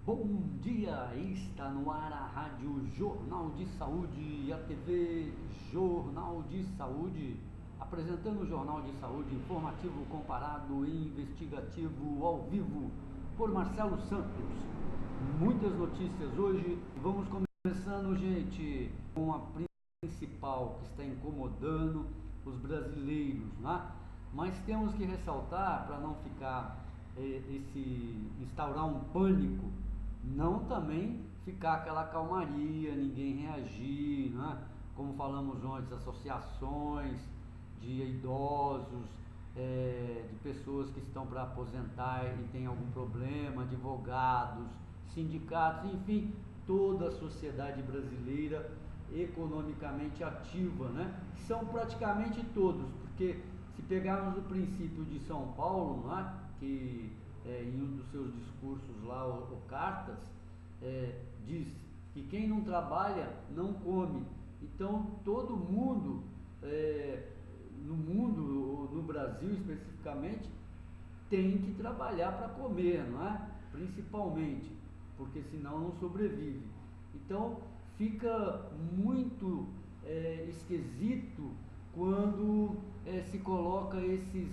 Bom dia, está no ar a Rádio Jornal de Saúde e a TV Jornal de Saúde, apresentando o Jornal de Saúde informativo, comparado e investigativo ao vivo por Marcelo Santos. Muitas notícias hoje, vamos começando, gente, com a principal que está incomodando os brasileiros, né? Mas temos que ressaltar, para não ficar instaurar um pânico, não também ficar aquela calmaria, ninguém reagir, né? Como falamos antes, associações de idosos, de pessoas que estão para aposentar e têm algum problema, advogados, sindicatos, enfim, toda a sociedade brasileira economicamente ativa, né? São praticamente todos, porque se pegarmos o princípio de São Paulo, né, que em um dos seus discursos lá, o Cartas, diz que quem não trabalha não come. Então todo mundo, no mundo, no Brasil especificamente, tem que trabalhar para comer, não é? Principalmente, porque senão não sobrevive. Então fica muito esquisito quando se coloca esses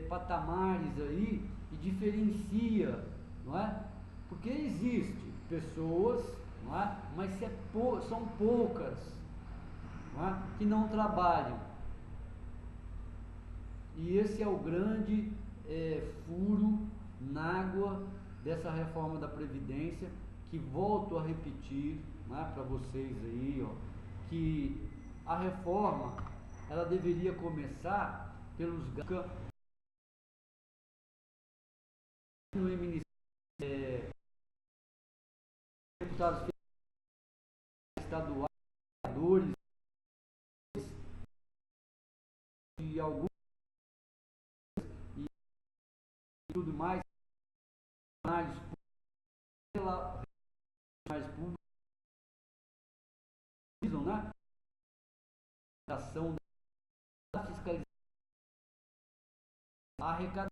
patamares aí e diferencia, não é? Porque existe pessoas, não é? Mas são poucas, não é? Que não trabalham. E esse é o grande furo na água dessa reforma da Previdência, que volto a repetir, né, para vocês aí, ó, que a reforma ela deveria começar pelos no deputados estaduais, e alguns e tudo mais, pela mais pública, né? Da fiscalização, a arrecadação,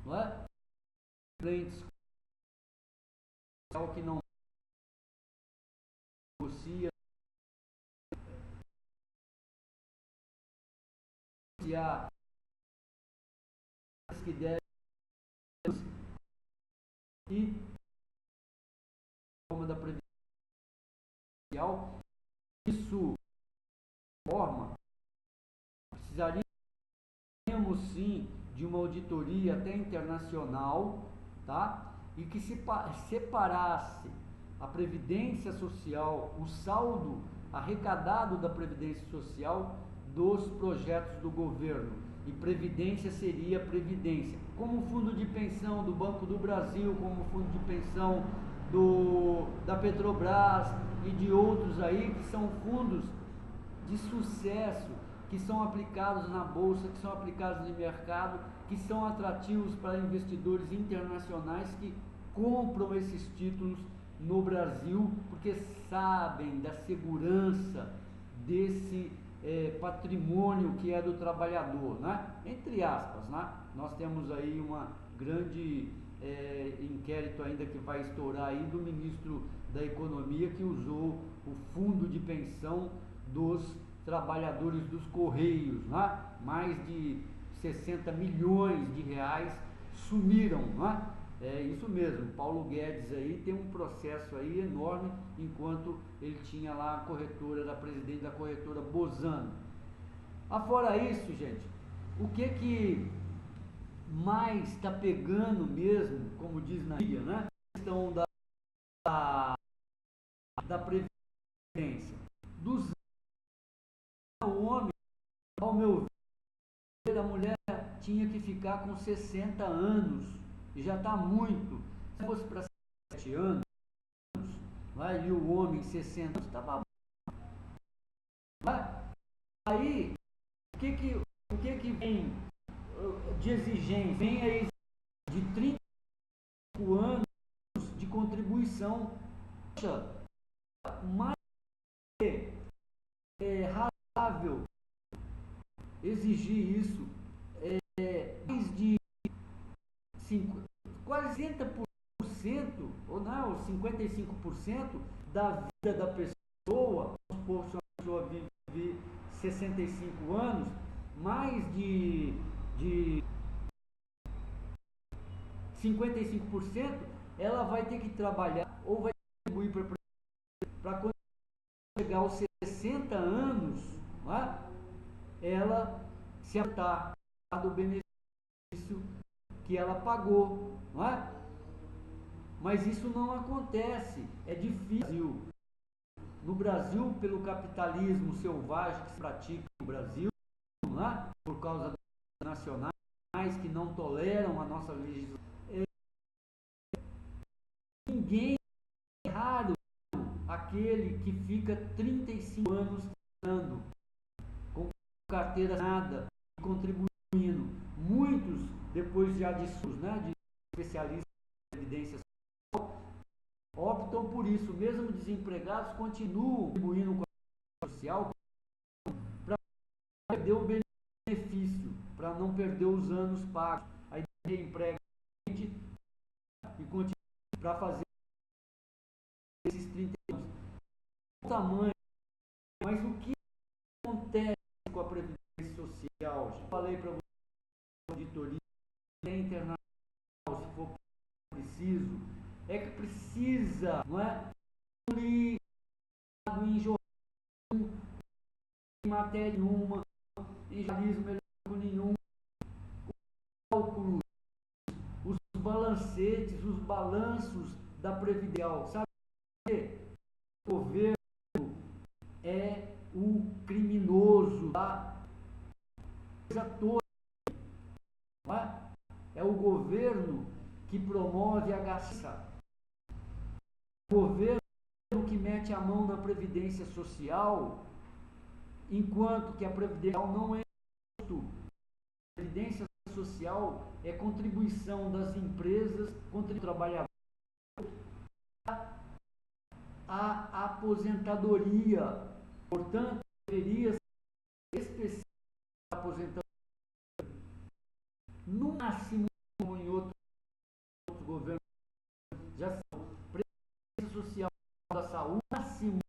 não é? Clientes que não negocia, se há que deve e forma da previdência social, isso forma precisaríamos sim de uma auditoria até internacional, tá? E que se separasse a previdência social, o saldo arrecadado da previdência social dos projetos do governo. E previdência seria previdência, como o fundo de pensão do Banco do Brasil, como o fundo de pensão da Petrobras e de outros aí, que são fundos de sucesso, que são aplicados na bolsa, que são aplicados no mercado, que são atrativos para investidores internacionais que compram esses títulos no Brasil, porque sabem da segurança desse patrimônio que é do trabalhador, né? Entre aspas, né? Nós temos aí uma grande inquérito ainda que vai estourar aí do ministro da Economia, que usou o fundo de pensão dos trabalhadores dos Correios, né? Mais de 60 milhões de reais sumiram, né? É isso mesmo, Paulo Guedes aí tem um processo aí enorme, enquanto ele tinha lá a corretora, da presidente da corretora Bozano. Afora isso, gente, o que mais está pegando mesmo, como diz na mídia, né? A questão da previdência. Dos o homem, ao meu ver, a mulher tinha que ficar com 60 anos, e já está muito. Se fosse para 7 anos, vai, e o homem 60 anos, estava bom. Aí, o que vem de exigência? Vem a exigência de 35 anos de contribuição. Poxa, mais razoável exigir isso, mais de quase 60% os 55% da vida da pessoa. Vamos supor que a pessoa vive 65 anos, mais de 55%, ela vai ter que trabalhar ou vai contribuir para quando chegar aos 60 anos, não é? Ela se atar do benefício que ela pagou, não é? Mas isso não acontece, é difícil. No Brasil, pelo capitalismo selvagem que se pratica no Brasil, não é? Por causa das nacionais que não toleram a nossa legislação, ninguém, é raro aquele que fica 35 anos trabalhando com carteira assinada e contribuindo. Muitos, depois já de especialistas em evidência social, optam por isso. Mesmo desempregados, continuam contribuindo com a social para não perder o benefício, para não perder os anos pagos. Aí reemprega a gente e continua para fazer esses 30 anos. O tamanho, mas o que acontece com a Previdência Social? Já falei para você, auditoria internacional, se for preciso, é que precisa, não é? Em jornalismo, em matéria nenhuma, em jornalismo nenhum, cálculos, os balancetes, os balanços da Previdência. Sabe o que? O governo é o criminoso da coisa toda. Não é? É o governo que promove a ganância. O governo que mete a mão na Previdência Social, enquanto que a Previdência Social não é justo. A Previdência Social é contribuição das empresas contra o trabalhador, a aposentadoria. Portanto, deveria ser específica a aposentadoria. No máximo, em outros governos, já são Previdência Social da Saúde, no máximo,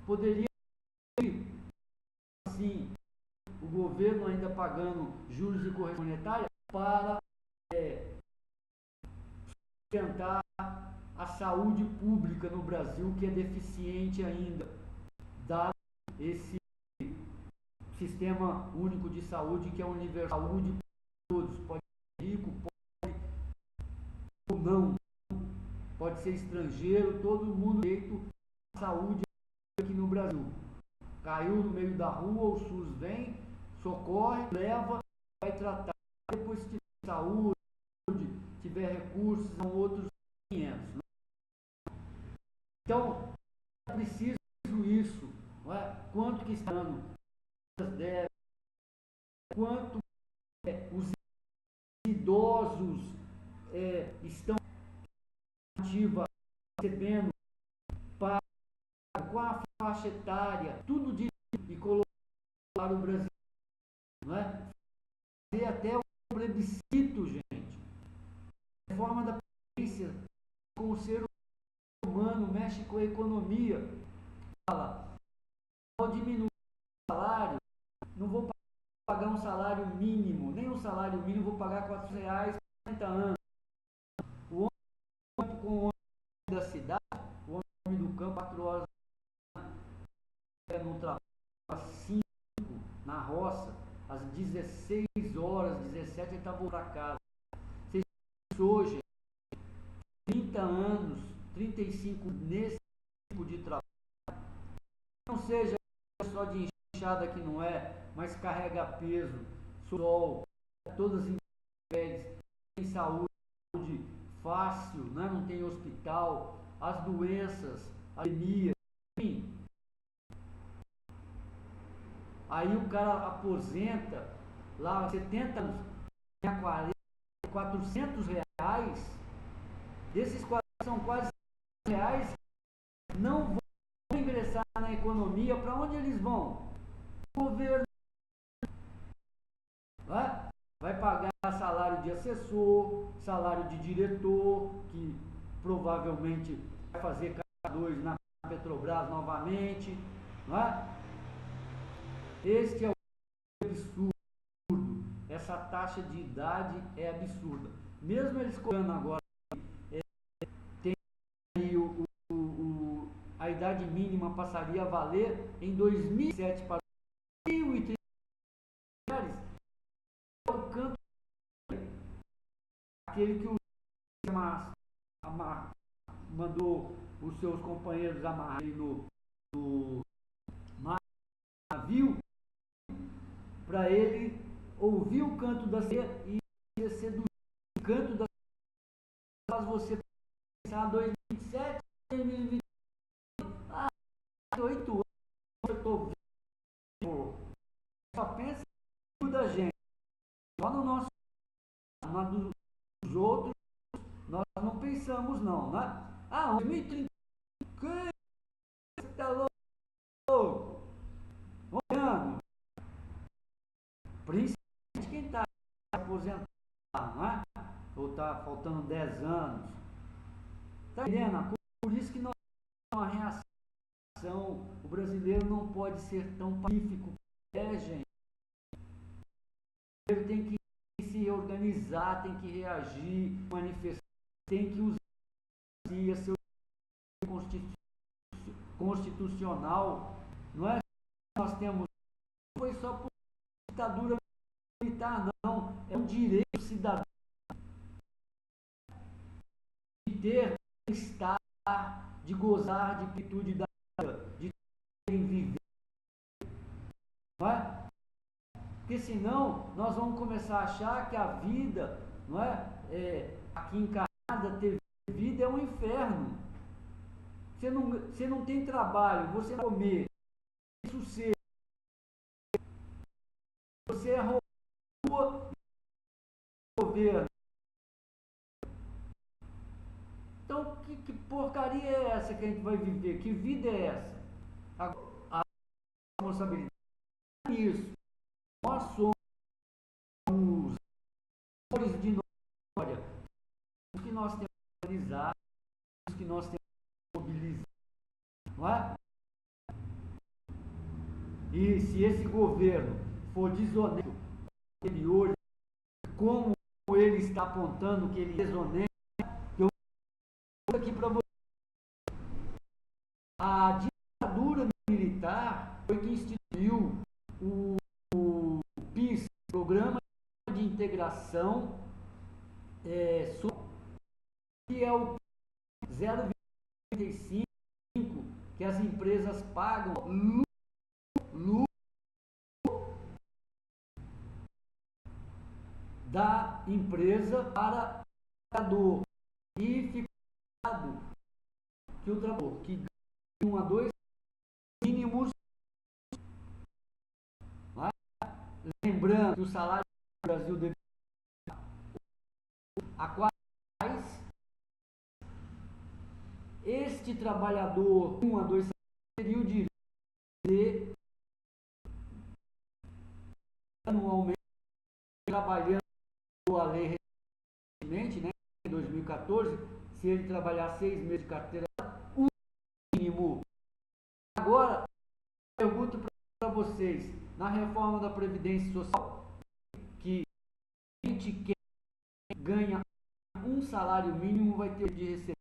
poderia ir assim, o governo ainda pagando juros e correção monetária para sustentar a saúde pública no Brasil, que é deficiente ainda, dado esse sistema único de saúde, que é universal, saúde para todos, pode ser rico, pode ou não, pode ser estrangeiro, todo mundo tem direito à saúde aqui no Brasil. Caiu no meio da rua, o SUS vem, socorre, leva, vai tratar. Depois, se tiver saúde, tiver recursos, são outros 500. Né? Então, é preciso isso. Não é? Quanto que está dando? Quanto os idosos estão ativos, recebendo, para qual a faixa etária, tudo disso, e colocar o Brasil. Não é? Fazer até o plebiscito, gente. A reforma da Previdência com o ser humano, mexe com a economia. Fala, vou diminuir o salário, não vou pagar um salário mínimo, nem um salário mínimo, vou pagar R$400 por 40 anos. O homem com o homem da cidade, o homem do campo, 4 horas no trabalho, às 5 na roça, às 16 horas, 17 ele está voltando para casa. Vocês hoje, 30 anos, 35 nesse tipo de trabalho, não seja só de enxada que não é, mas carrega peso, sol, todas as impéries, tem saúde fácil, né? Não tem hospital, as doenças, a anemia, enfim. Aí o cara aposenta lá 70 anos, ganha 40, R$400, desses 400 são quase R$100, não vão ingressar na economia. Para onde eles vão? O governo vai pagar salário de assessor, salário de diretor, que provavelmente vai fazer K2 na Petrobras novamente, não é? Este é o absurdo. Essa taxa de idade é absurda. Mesmo eles colocando agora, tem aí a idade mínima passaria a valer em 2007 para 1.030 mulheres. É o canto aquele que o mandou os seus companheiros amarrarem no navio para ele ouvir o canto da sereia e ser do canto da sereia. Faz você pensar 2007, 2020, 8 anos, eu estou vivo. Só pensa da gente, só no nosso, dos outros, nós não pensamos não, né? 2030, que você tá louco? Olhando, principalmente quem está aposentado, não é? Ou está faltando 10 anos. Está entendendo? Por isso que nós temos uma reação. O brasileiro não pode ser tão pacífico. Gente. Ele tem que se organizar, tem que reagir, manifestar, tem que usar seu constitucional. Não é que nós temos, não foi só por ditadura militar, não. É um direito cidadão de ter, de estar, de gozar de plenitude da vida, de viver. Não é? Porque senão nós vamos começar a achar que a vida, não é, aqui encarnada, ter vida é um inferno. Você não tem trabalho, você não comer, sossego, você é rua, governo. Então, que porcaria é essa que a gente vai viver? Que vida é essa? A responsabilidade é isso. Nós somos os autores de história, os que nós temos que analisar, os que nós temos que mobilizar, não é? E se esse governo for desonesto anterior, como ele está apontando que ele é desonesto, eu vou aqui para você. A ditadura militar foi que instituiu o PIS, Programa de Integração que é o 0,35 que as empresas pagam lucro da empresa para o trabalhador e fica que o trabalhador que ganha 1 a 2 mínimos, lembrando que o salário do Brasil deve a quais este trabalhador 1 a 2 teria o direito de anualmente trabalhando a lei recentemente, né, em 2014, se ele trabalhar 6 meses de carteira, o mínimo. Agora, pergunto para vocês, na reforma da Previdência Social, que a gente que ganha um salário mínimo vai ter de receber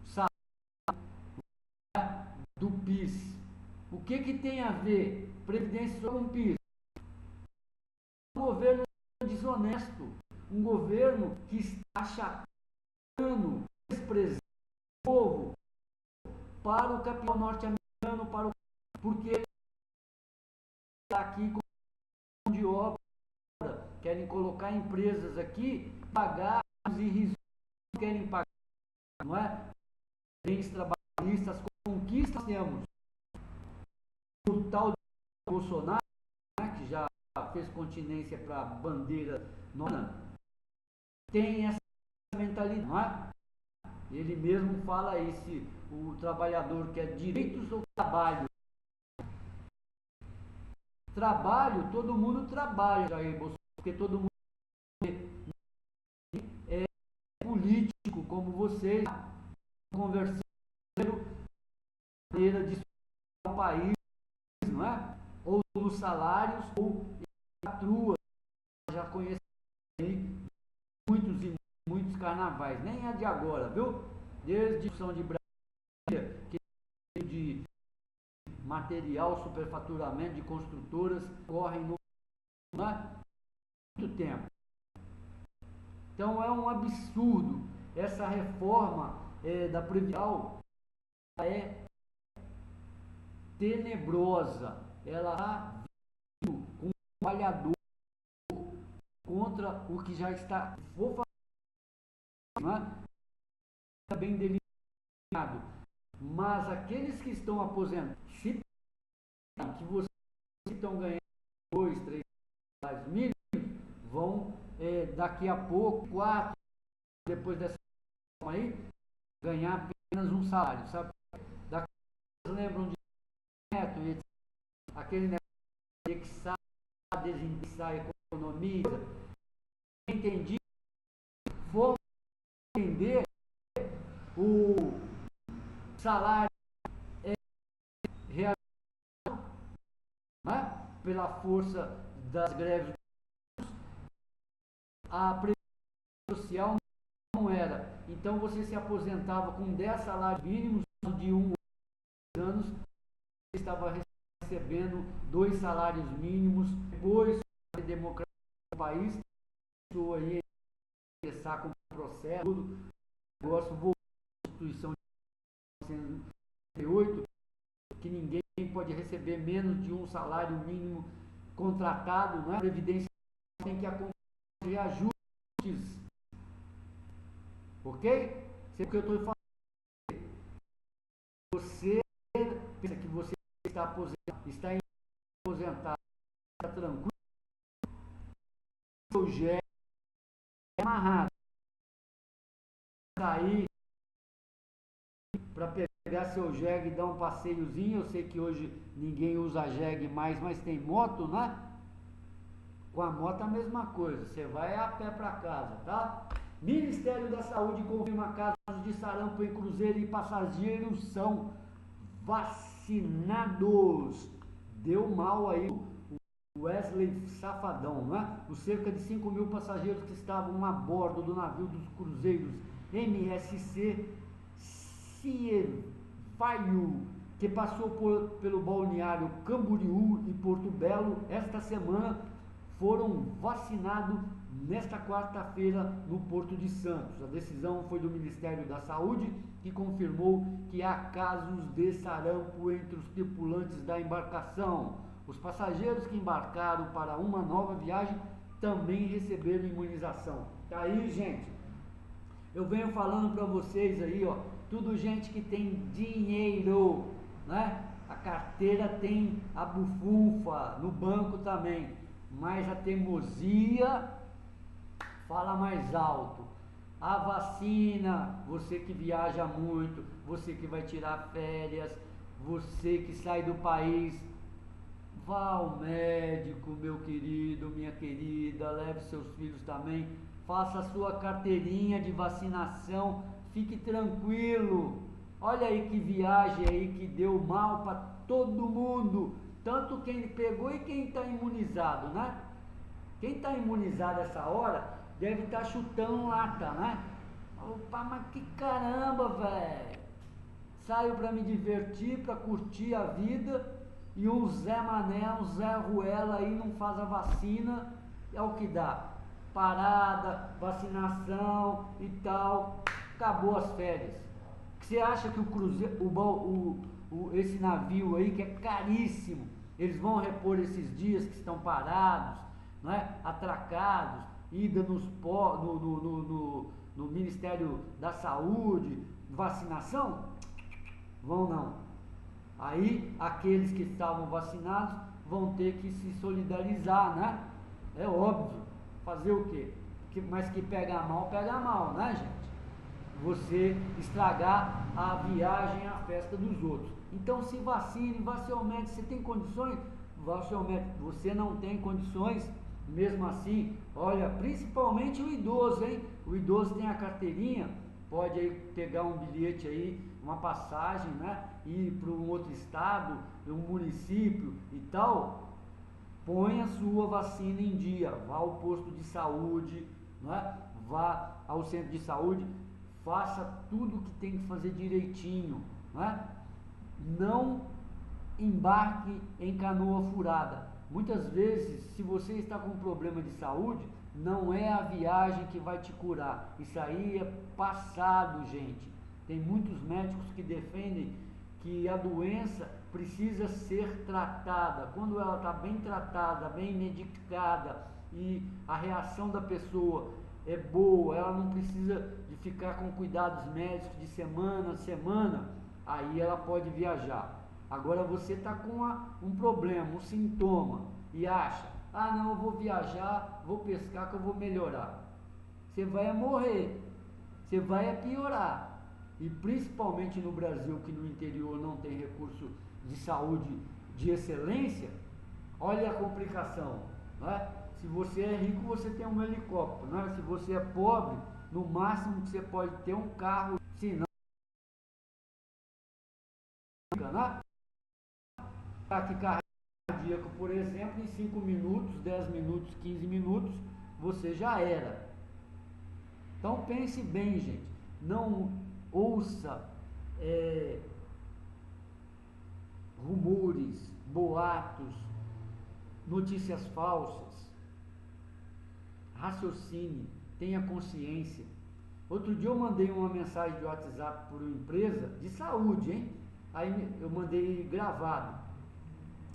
salário do PIS. O que tem a ver Previdência Social com PIS? Um governo desonesto, um governo que está achatando, desprezando o povo para o capital norte-americano, porque ele está aqui com mão de obra, querem colocar empresas aqui, pagar os irrisórios que querem pagar, não é? Bens trabalhistas, conquistas temos. O tal de Bolsonaro, né, que já fez continência para a bandeira nona, tem essa mentalidade, não é? Ele mesmo fala aí se o trabalhador quer direitos ou trabalho. Trabalho, todo mundo trabalha, Jair Bolsonaro, porque todo mundo é político, como vocês conversando maneira de o país, não é? Ou nos salários, ou em patrua, já conheci muitos e muitos carnavais, nem é de agora, viu? Desde São de Brasília, que de material, superfaturamento de construtoras correm no muito tempo. Então é um absurdo essa reforma da Previdência, é tenebrosa, ela está vindo com um trabalhador contra o que já está, vou falar, não é? Bem delineado, mas aqueles que estão aposentados, se que vocês estão ganhando 2, 3 salários mínimos, vão daqui a pouco, 4, depois dessa aí, ganhar apenas um salário, sabe? Daqui vocês lembram de neto, aquele negócio que sai, desindexar, economiza. Entendi, vou entender o salário realizado, né? Pela força das greves, a previdência social não era. Então você se aposentava com 10 salários mínimos de 1 ou 2 anos, você estava recebendo 2 salários mínimos. Depois a democracia do país começou aí a começar com o processo, tudo, o negócio voltou à Constituição de 1988, que ninguém pode receber menos de um salário mínimo contratado, não é? A Previdência tem que acontecer reajustes, ok? Sei o que eu estou falando. Você pensa que você está aposentado, está tranquilo, seu jegue é amarrado, sair para pegar seu jegue e dar um passeiozinho. Eu sei que hoje ninguém usa jegue mais, mas tem moto, né? Com a moto a mesma coisa, você vai a pé para casa, tá? Ministério da Saúde confirma casos de sarampo em cruzeiro e passageiros são vacinados. Deu mal aí o Wesley Safadão, né? Os cerca de 5 mil passageiros que estavam a bordo do navio dos cruzeiros MSC Cievaio, que passou pelo balneário Camboriú e Porto Belo esta semana, foram vacinados nesta quarta-feira no Porto de Santos. A decisão foi do Ministério da Saúde, que confirmou que há casos de sarampo entre os tripulantes da embarcação. Os passageiros que embarcaram para uma nova viagem também receberam imunização. Tá aí, gente. Eu venho falando para vocês aí, ó, tudo gente que tem dinheiro, né? A carteira tem a bufunfa, no banco também. Mas a teimosia fala mais alto. A vacina, você que viaja muito, você que vai tirar férias, você que sai do país, vá ao médico, meu querido, minha querida, leve seus filhos também, faça a sua carteirinha de vacinação, fique tranquilo. Olha aí que viagem aí que deu mal para todo mundo. Tanto quem pegou e quem está imunizado, né? Quem está imunizado essa hora deve estar chutando lata, né? Opa, mas que caramba, velho! Saio para me divertir, para curtir a vida, e um Zé Mané, um Zé Ruela aí não faz a vacina, é o que dá. Parada, vacinação e tal, acabou as férias. Você acha que o cruzeiro, esse navio aí que é caríssimo, eles vão repor esses dias que estão parados, não é? Atracados, ida no Ministério da Saúde, vacinação? Vão não. Aí aqueles que estavam vacinados vão ter que se solidarizar, né? É óbvio. Fazer o quê? Mas que pega mal, né, gente? Você estragar a viagem, a festa dos outros. Então se vacine, vá seu médico. Você tem condições? Vá seu médico. Você não tem condições? Mesmo assim, olha, principalmente o idoso, hein? O idoso tem a carteirinha, pode aí pegar um bilhete aí, uma passagem, né? Ir para um outro estado, um município e tal. Põe a sua vacina em dia, vá ao posto de saúde, né? Vá ao centro de saúde, faça tudo o que tem que fazer direitinho, né? Não embarque em canoa furada. Muitas vezes, se você está com um problema de saúde, não é a viagem que vai te curar. Isso aí é passado, gente. Tem muitos médicos que defendem que a doença precisa ser tratada. Quando ela está bem tratada, bem medicada e a reação da pessoa é boa, ela não precisa de ficar com cuidados médicos de semana a semana, aí ela pode viajar. Agora você está com um problema, um sintoma e acha, ah não, eu vou viajar, vou pescar que eu vou melhorar. Você vai morrer, você vai piorar. E principalmente no Brasil, que no interior não tem recurso de saúde de excelência, olha a complicação, né? Se você é rico, você tem um helicóptero, né? Se você é pobre, no máximo que você pode ter um carro, se não, né? Ataque cardíaco, por exemplo, em 5 minutos, 10 minutos, 15 minutos, você já era. Então pense bem, gente, não ouça rumores, boatos, notícias falsas. Raciocine, tenha consciência. Outro dia eu mandei uma mensagem de WhatsApp por uma empresa de saúde, hein? Aí eu mandei gravado.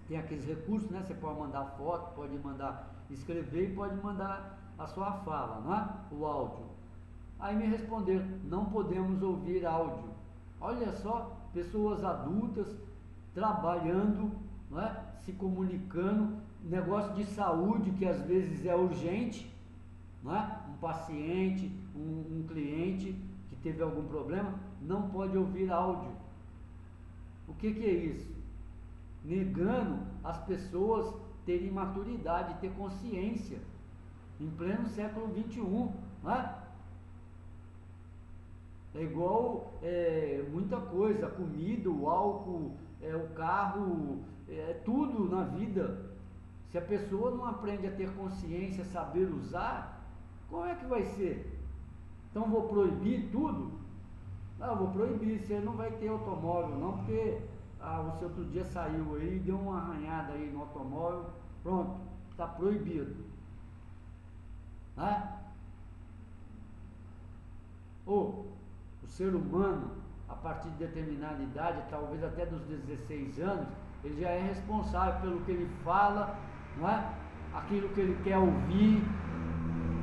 Tem aqueles recursos, né? Você pode mandar foto, pode mandar escrever e pode mandar a sua fala, não é? O áudio. Aí me responderam, não podemos ouvir áudio. Olha só, pessoas adultas trabalhando, não é? Se comunicando, negócio de saúde que às vezes é urgente, não é? Um paciente, um cliente que teve algum problema, não pode ouvir áudio. O que é isso? Negando as pessoas terem maturidade, ter consciência, em pleno século XXI, não é? É igual muita coisa, a comida, o álcool, o carro, tudo na vida. Se a pessoa não aprende a ter consciência, saber usar, como é que vai ser? Então vou proibir tudo? Não, vou proibir, você não vai ter automóvel não, porque você outro dia saiu aí, deu uma arranhada aí no automóvel, pronto, está proibido. Né? Ou o ser humano, a partir de determinada idade, talvez até dos 16 anos, ele já é responsável pelo que ele fala, não é? Aquilo que ele quer ouvir,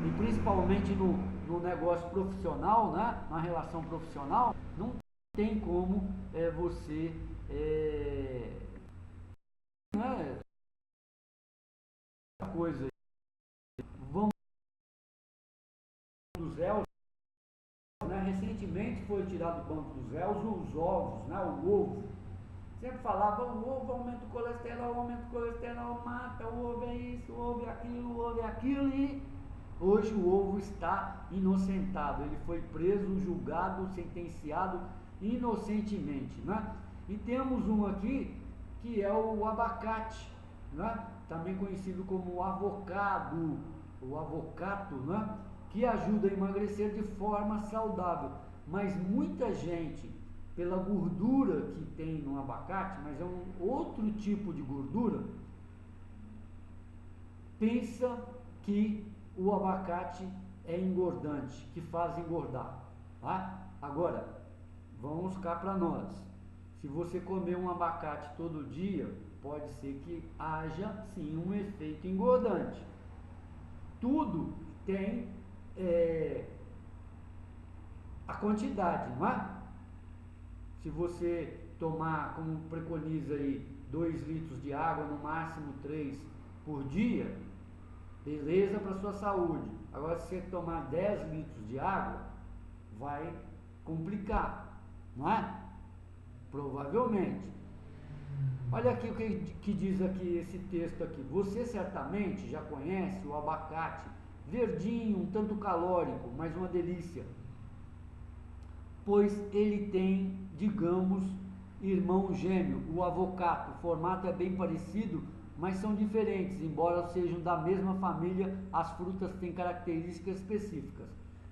e principalmente no negócio profissional, né? Na relação profissional, não tem como você né? Coisa, vamos dos réus, né? Recentemente foi tirado do banco dos réus os ovos, né? O ovo. Sempre falava, o ovo aumenta o colesterol, mata, o ovo é isso, o ovo é aquilo, e hoje o ovo está inocentado. Ele foi preso, julgado, sentenciado inocentemente, né? E temos um aqui que é o abacate, né? Também conhecido como o avocato, né? Que ajuda a emagrecer de forma saudável. Mas muita gente, pela gordura que tem no abacate, mas é um outro tipo de gordura, pensa que o abacate é engordante, que faz engordar. Tá? Agora, vamos cá para nós. Se você comer um abacate todo dia, pode ser que haja sim um efeito engordante. Tudo tem a quantidade, não é? Se você tomar, como preconiza aí, 2 litros de água, no máximo 3 por dia, beleza para sua saúde. Agora, se você tomar 10 litros de água, vai complicar, não é? Provavelmente. Olha aqui o que diz aqui esse texto aqui. Você certamente já conhece o abacate verdinho, um tanto calórico, mas uma delícia. pois ele tem, digamos, irmão gêmeo, o avocato. O formato é bem parecido, mas são diferentes, embora sejam da mesma família, as frutas têm características específicas.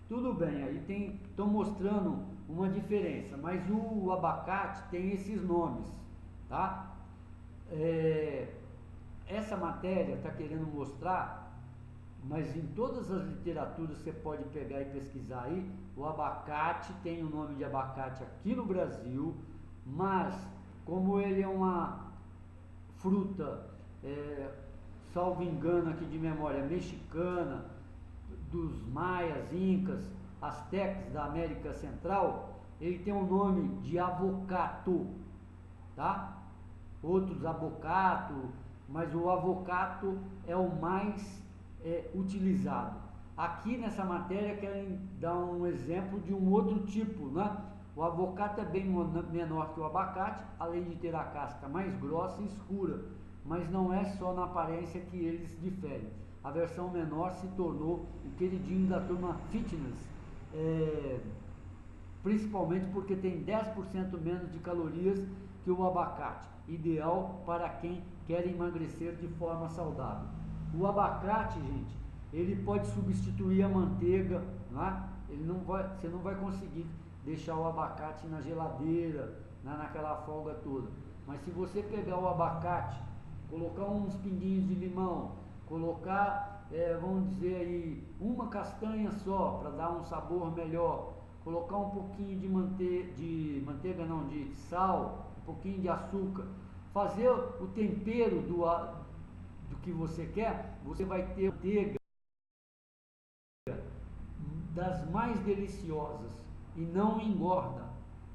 Tudo bem, aí estão mostrando uma diferença, mas o abacate tem esses nomes, tá? Essa matéria está querendo mostrar, mas em todas as literaturas você pode pegar e pesquisar aí, o abacate tem o nome de abacate aqui no Brasil, mas como ele é uma fruta, salvo engano aqui de memória, mexicana, dos maias, incas, astecas da América Central, ele tem o nome de avocato, tá? Outros avocato, mas o avocato é o mais utilizado. Aqui nessa matéria querem dar um exemplo de um outro tipo, né? O avocato é bem menor que o abacate, além de ter a casca mais grossa e escura, mas não é só na aparência que eles diferem. A versão menor se tornou o queridinho da turma fitness, principalmente porque tem 10% menos de calorias que o abacate, ideal para quem quer emagrecer de forma saudável. O abacate, gente, ele pode substituir a manteiga, né? Você não vai conseguir deixar o abacate na geladeira, né, naquela folga toda. Mas se você pegar o abacate, colocar uns pinguinhos de limão, colocar, vamos dizer aí, uma castanha só para dar um sabor melhor, colocar um pouquinho de sal, um pouquinho de açúcar, fazer o tempero do que você quer, você vai ter manteiga das mais deliciosas e não engorda,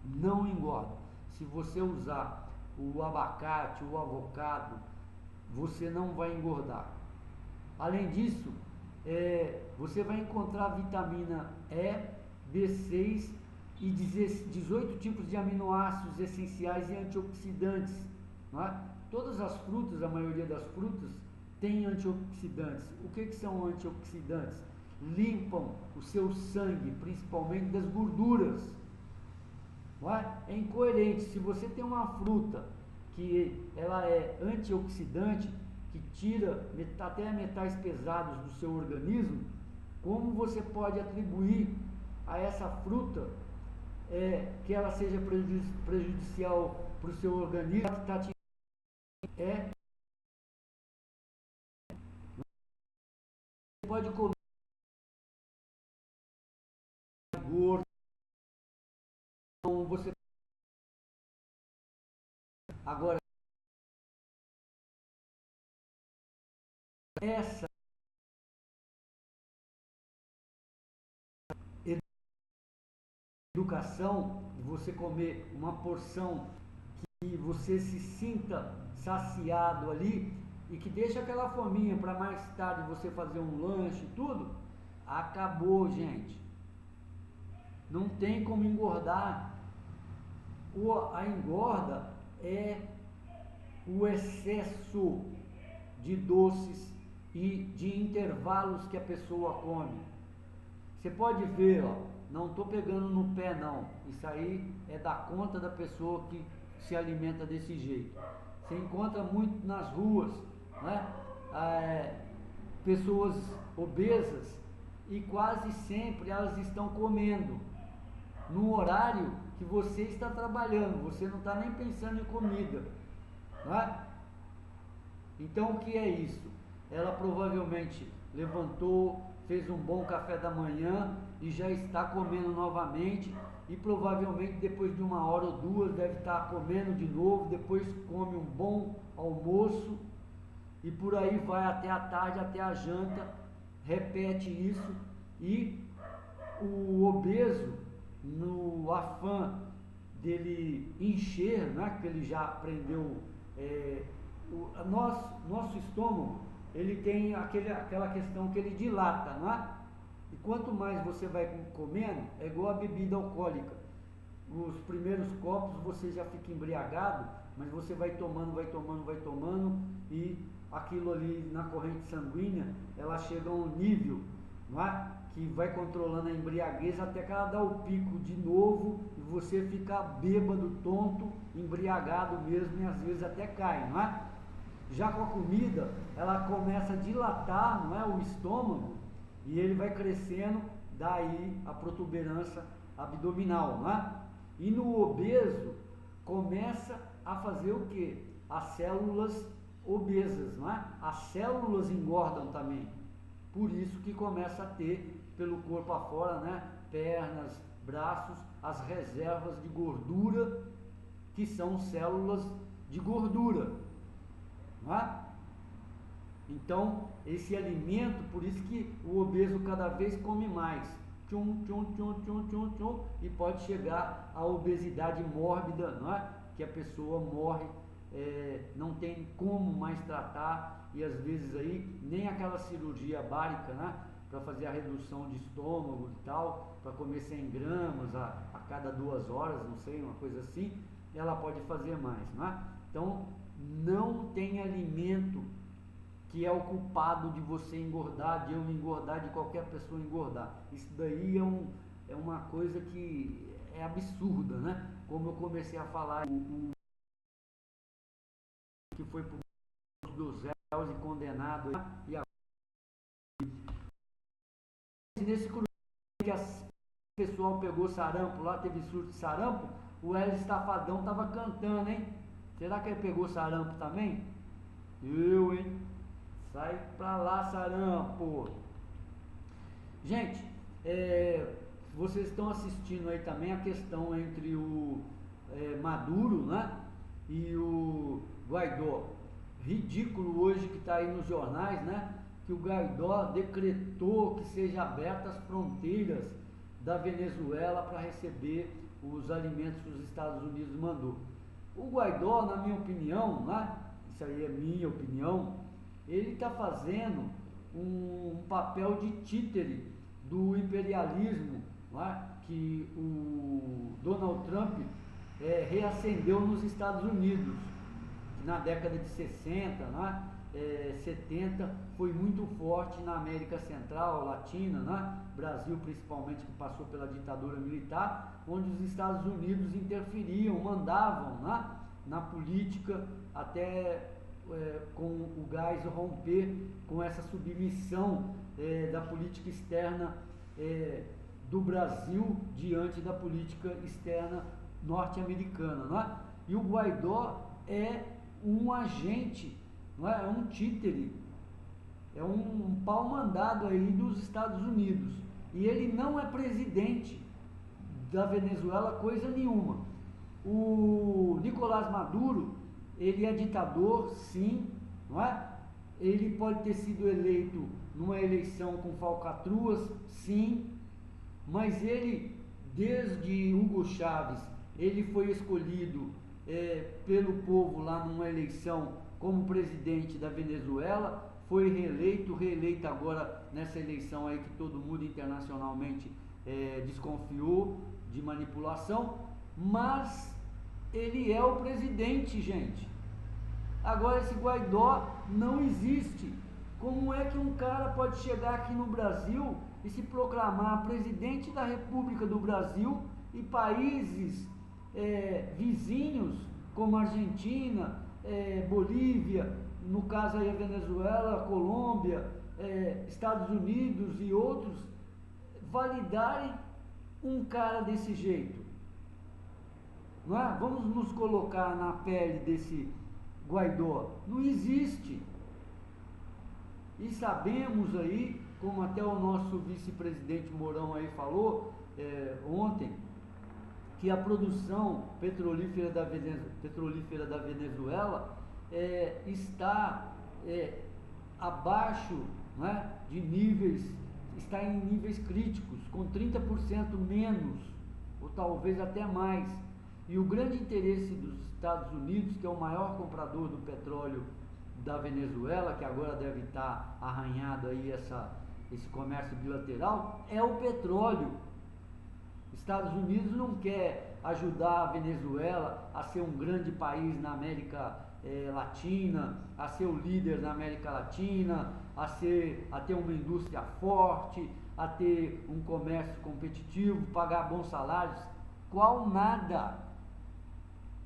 não engorda. Se você usar o abacate, o avocado, você não vai engordar. Além disso, você vai encontrar vitamina E, B6 e 18 tipos de aminoácidos essenciais e antioxidantes. Não é? Todas as frutas, a maioria das frutas, tem antioxidantes. O que são antioxidantes? Limpam o seu sangue, principalmente das gorduras. Não é? É incoerente. Se você tem uma fruta que ela é antioxidante, que tira até metais pesados do seu organismo, como você pode atribuir a essa fruta que ela seja prejudicial para o seu organismo? Pode comer gordo, você agora essa educação de você comer uma porção que você se sinta saciado ali e que deixa aquela fominha para mais tarde você fazer um lanche e tudo, acabou, gente. Não tem como engordar. A engorda é o excesso de doces e de intervalos que a pessoa come. Você pode ver, ó, não estou pegando no pé não, isso aí é da conta da pessoa que se alimenta desse jeito. Você encontra muito nas ruas, né? Pessoas obesas e quase sempre elas estão comendo no horário que você está trabalhando, você não está nem pensando em comida, né? Então o que é isso? Ela provavelmente levantou, fez um bom café da manhã e já está comendo novamente, e provavelmente depois de 1 hora ou 2 deve estar comendo de novo, depois come um bom almoço e por aí vai até a tarde, até a janta, repete isso. E o obeso, no afã dele encher, né, que ele já aprendeu, nosso estômago, ele tem aquela questão que ele dilata, não é? E quanto mais você vai comendo, é igual a bebida alcoólica. Os primeiros copos você já fica embriagado, mas você vai tomando, e aquilo ali na corrente sanguínea, ela chega a um nível, não é? Que vai controlando a embriaguez até que ela dá o pico de novo e você fica bêbado, tonto, embriagado mesmo e às vezes até cai, não é? Já com a comida, ela começa a dilatar, não é, o estômago e ele vai crescendo, daí a protuberância abdominal, não é? E no obeso começa a fazer o que? As células obesas, não é? As células engordam também. Por isso que começa a ter pelo corpo afora, né? Pernas, braços, as reservas de gordura, que são células de gordura, não é? Então, esse alimento, por isso que o obeso cada vez come mais, e pode chegar à obesidade mórbida, não é? Que a pessoa morre, não tem como mais tratar, e às vezes aí nem aquela cirurgia bárica, né? Para fazer a redução de estômago e tal, para comer 100 gramas a cada 2 horas, não sei, uma coisa assim, ela pode fazer mais, não é? Então, não tem alimento que é o culpado de você engordar, de eu engordar, de qualquer pessoa engordar. Isso daí é uma coisa que é absurda, né? Como eu comecei a falar, que foi por dos réus e condenado, e nesse cruzeiro que o pessoal pegou sarampo lá, teve surto de sarampo, o Hélio Estafadão estava cantando, hein? Será que ele pegou sarampo também? Hein? Sai pra lá, sarampo! Gente, vocês estão assistindo aí também a questão entre o Maduro, né? E o Guaidó. Ridículo hoje que está aí nos jornais, né? Que o Guaidó decretou que sejam abertas as fronteiras da Venezuela para receber os alimentos que os Estados Unidos mandou. O Guaidó, na minha opinião, né? Isso aí é minha opinião, ele está fazendo um papel de títere do imperialismo, né? Que o Donald Trump reacendeu nos Estados Unidos. Na década de 60, né? 70, foi muito forte na América Central, Latina, né? Brasil principalmente, que passou pela ditadura militar, onde os Estados Unidos interferiam, mandavam, né? Na política, até com o gás romper com essa submissão da política externa do Brasil diante da política externa norte-americana, né? E o Guaidó é um agente, não é? É um títere, é um pau mandado aí dos Estados Unidos, e ele não é presidente da Venezuela coisa nenhuma. O Nicolás Maduro, ele é ditador, sim, não é? Ele pode ter sido eleito numa eleição com falcatruas, sim, mas ele, desde Hugo Chávez, ele foi escolhido pelo povo lá numa eleição como presidente da Venezuela, foi reeleito agora nessa eleição aí que todo mundo internacionalmente desconfiou de manipulação, mas ele é o presidente, gente. Agora esse Guaidó não existe. Como é que um cara pode chegar aqui no Brasil e se proclamar presidente da República do Brasil e países vizinhos como Argentina, Bolívia, no caso aí a Venezuela, Colômbia, Estados Unidos e outros, validarem um cara desse jeito? Não é? Vamos nos colocar na pele desse Guaidó. Não existe. E sabemos aí, como até o nosso vice-presidente Mourão aí falou ontem, que a produção petrolífera da Venezuela está abaixo, né, de níveis, está em níveis críticos, com 30% menos, ou talvez até mais. E o grande interesse dos Estados Unidos, que é o maior comprador do petróleo da Venezuela, que agora deve estar arranhado aí esse comércio bilateral, é o petróleo. Estados Unidos não quer ajudar a Venezuela a ser um grande país na América Latina, a ser o líder na América Latina, a ter uma indústria forte, a ter um comércio competitivo, pagar bons salários. Qual nada?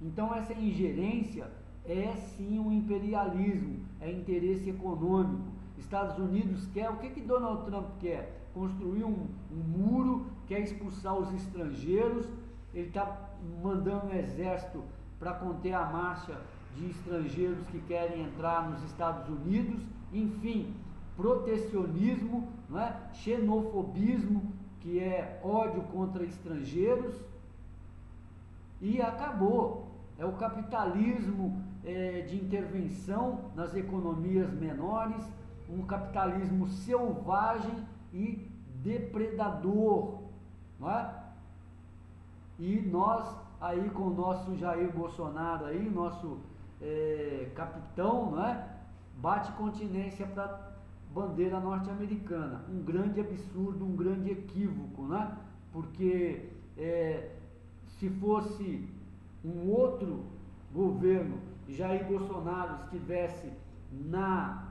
Então essa ingerência é sim um imperialismo, é interesse econômico. Estados Unidos quer, o que Donald Trump quer? Construir um muro, quer expulsar os estrangeiros, ele está mandando um exército para conter a marcha de estrangeiros que querem entrar nos Estados Unidos, enfim, protecionismo, não é? Xenofobismo, que é ódio contra estrangeiros, e acabou. É o capitalismo de intervenção nas economias menores, um capitalismo selvagem e depredador, não é? E nós aí com o nosso Jair Bolsonaro aí, nosso capitão, não é? Bate continência para bandeira norte-americana. Um grande absurdo, um grande equívoco, né? Porque se fosse um outro governo, Jair Bolsonaro estivesse na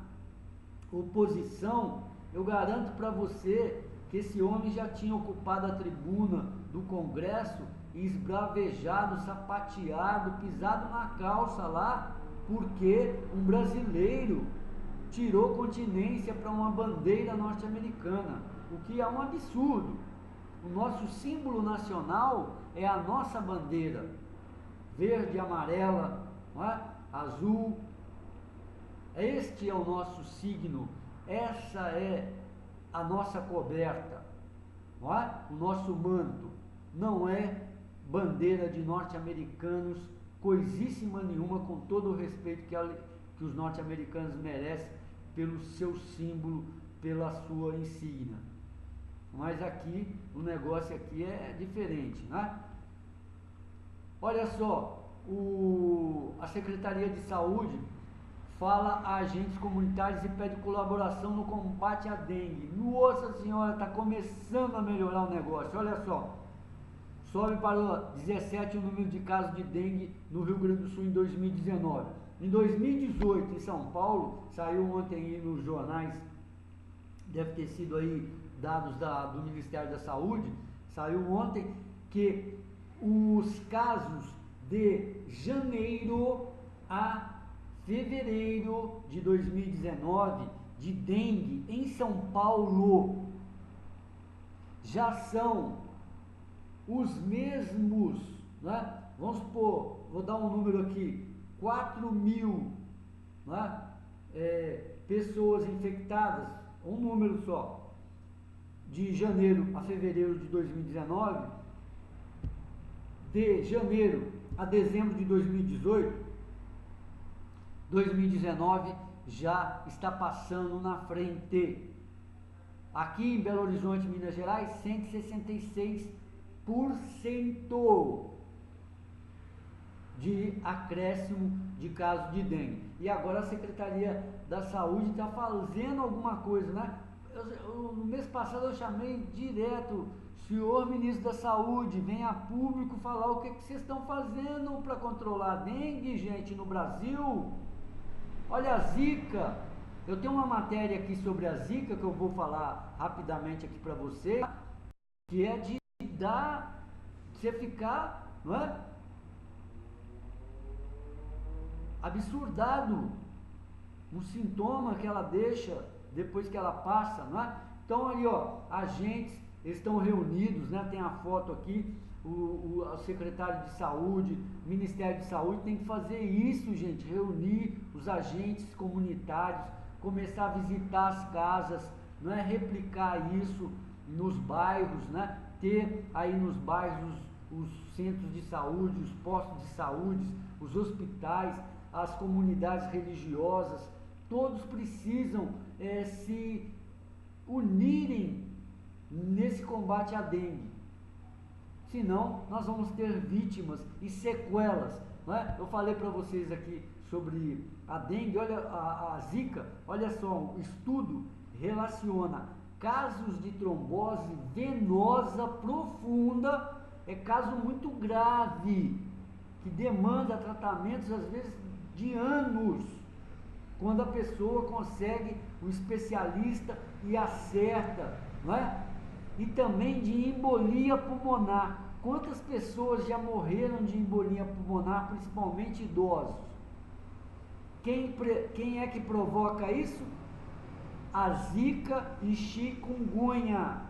oposição, eu garanto para você que esse homem já tinha ocupado a tribuna do Congresso e esbravejado, sapateado, pisado na calça lá, porque um brasileiro tirou continência para uma bandeira norte-americana, o que é um absurdo. O nosso símbolo nacional é a nossa bandeira, verde, amarela, não é? Azul. Este é o nosso signo, essa é a nossa coberta, não é? O nosso manto, não é bandeira de norte-americanos, coisíssima nenhuma, com todo o respeito que os norte-americanos merecem pelo seu símbolo, pela sua insígnia. Mas aqui, o negócio aqui é diferente, né? Olha só, a Secretaria de Saúde fala a agentes comunitários e pede colaboração no combate à dengue. Nossa Senhora, está começando a melhorar o negócio, olha só. Sobe para 17 o número de casos de dengue no Rio Grande do Sul em 2019. Em 2018, em São Paulo, saiu ontem aí nos jornais, deve ter sido aí dados do Ministério da Saúde, saiu ontem que os casos de janeiro a fevereiro de 2019 de dengue em São Paulo já são os mesmos, né? Vamos supor, vou dar um número aqui, 4.000, né? Pessoas infectadas, um número só, de janeiro a fevereiro de 2019, de janeiro a dezembro de 2018, 2019 já está passando na frente. Aqui em Belo Horizonte, Minas Gerais, 166% de acréscimo de casos de dengue. E agora a Secretaria da Saúde está fazendo alguma coisa, né? No mês passado eu chamei direto, senhor ministro da Saúde, venha a público falar o que vocês estão fazendo para controlar a dengue, gente, no Brasil. Olha a zika, eu tenho uma matéria aqui sobre a zika que eu vou falar rapidamente aqui para você, que é de você ficar, não é? Absurdado, um sintoma que ela deixa depois que ela passa, não é? Então aí, ó, agentes estão reunidos, né? Tem a foto aqui, o secretário de saúde, o Ministério de Saúde tem que fazer isso, gente, reunir os agentes comunitários, começar a visitar as casas, não é? Replicar isso nos bairros, né? Ter aí nos bairros os centros de saúde, os postos de saúde, os hospitais, as comunidades religiosas, todos precisam se unirem nesse combate à dengue. Senão, nós vamos ter vítimas e sequelas, não é? Eu falei para vocês aqui sobre a dengue, olha a zika, olha só, o estudo relaciona casos de trombose venosa profunda, é caso muito grave, que demanda tratamentos às vezes de anos, quando a pessoa consegue, o especialista, e acerta, não é? e também de embolia pulmonar. Quantas pessoas já morreram de embolia pulmonar, principalmente idosos? Quem é que provoca isso? A zika e chikungunya.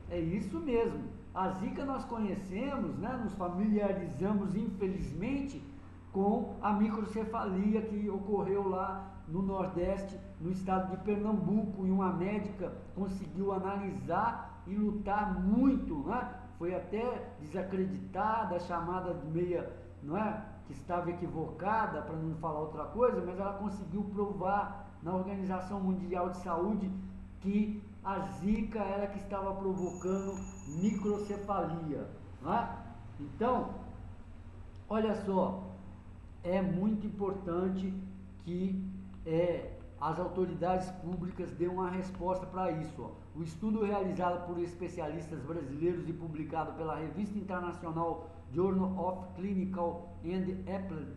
É isso mesmo. A zika nós conhecemos, né? Nos familiarizamos, infelizmente, com a microcefalia que ocorreu lá no Nordeste, no estado de Pernambuco, e uma médica conseguiu analisar e lutar muito, né? Foi até desacreditada, chamada de meia, não é? Que estava equivocada, para não falar outra coisa, mas ela conseguiu provar na Organização Mundial de Saúde que a zika era que estava provocando microcefalia, não é? Então, olha só, é muito importante que as autoridades públicas dêem uma resposta para isso. Ó. O estudo realizado por especialistas brasileiros e publicado pela revista internacional Journal of Clinical and Applied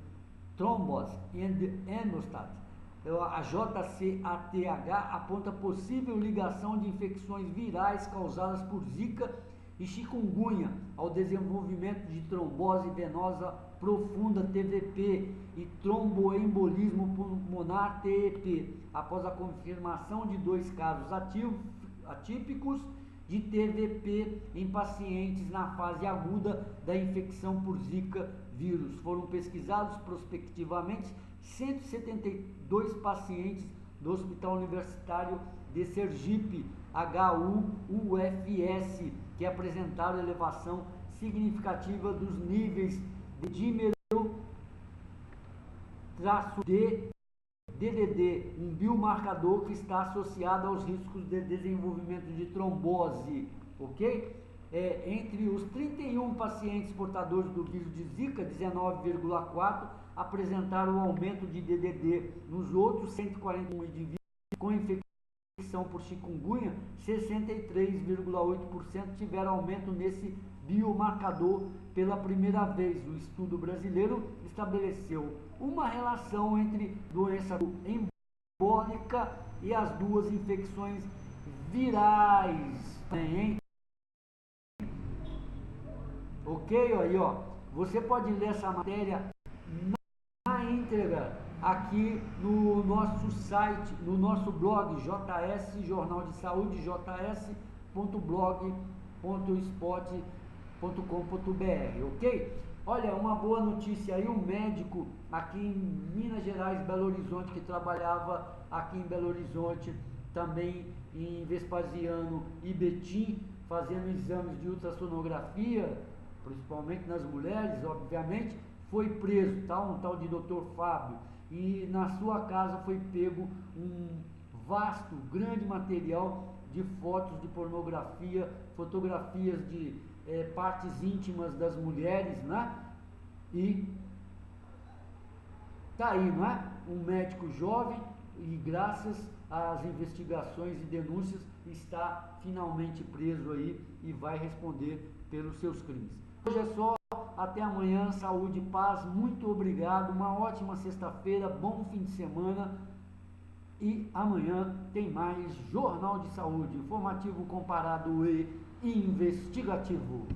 Thrombose and Hemostat, a JCATH, aponta possível ligação de infecções virais causadas por zika e chikungunya ao desenvolvimento de trombose venosa profunda, TVP, e tromboembolismo pulmonar, TEP, após a confirmação de 2 casos atípicos de TVP em pacientes na fase aguda da infecção por zika vírus. Foram pesquisados prospectivamente 172 pacientes do Hospital Universitário de Sergipe, HUFS, que apresentaram elevação significativa dos níveis de dímero-D, DDD, um biomarcador que está associado aos riscos de desenvolvimento de trombose, ok? Entre os 31 pacientes portadores do vírus de zika, 19,4 apresentaram um aumento de DDD. Nos outros 141 indivíduos com infecção por chikungunya, 63,8% tiveram aumento nesse biomarcador pela primeira vez. O estudo brasileiro estabeleceu uma relação entre doença embólica e as duas infecções virais. Hein? Ok? Aí, ó. Você pode ler essa matéria na íntegra aqui no nosso site, no nosso blog JS Jornal de Saúde, js.blog.spot.com.br, ok? Olha, uma boa notícia aí, um médico aqui em Minas Gerais, Belo Horizonte, que trabalhava aqui em Belo Horizonte, também em Vespasiano e Betim, fazendo exames de ultrassonografia, principalmente nas mulheres, obviamente, foi preso, tá? Um tal de Dr. Fábio, e na sua casa foi pego um vasto, grande material de fotos de pornografia, fotografias de partes íntimas das mulheres, né? E tá aí, não é? Um médico jovem, e graças às investigações e denúncias está finalmente preso aí e vai responder pelos seus crimes. Hoje é só, até amanhã, saúde e paz, muito obrigado, uma ótima sexta-feira, bom fim de semana, e amanhã tem mais Jornal de Saúde, informativo, comparado e investigativo.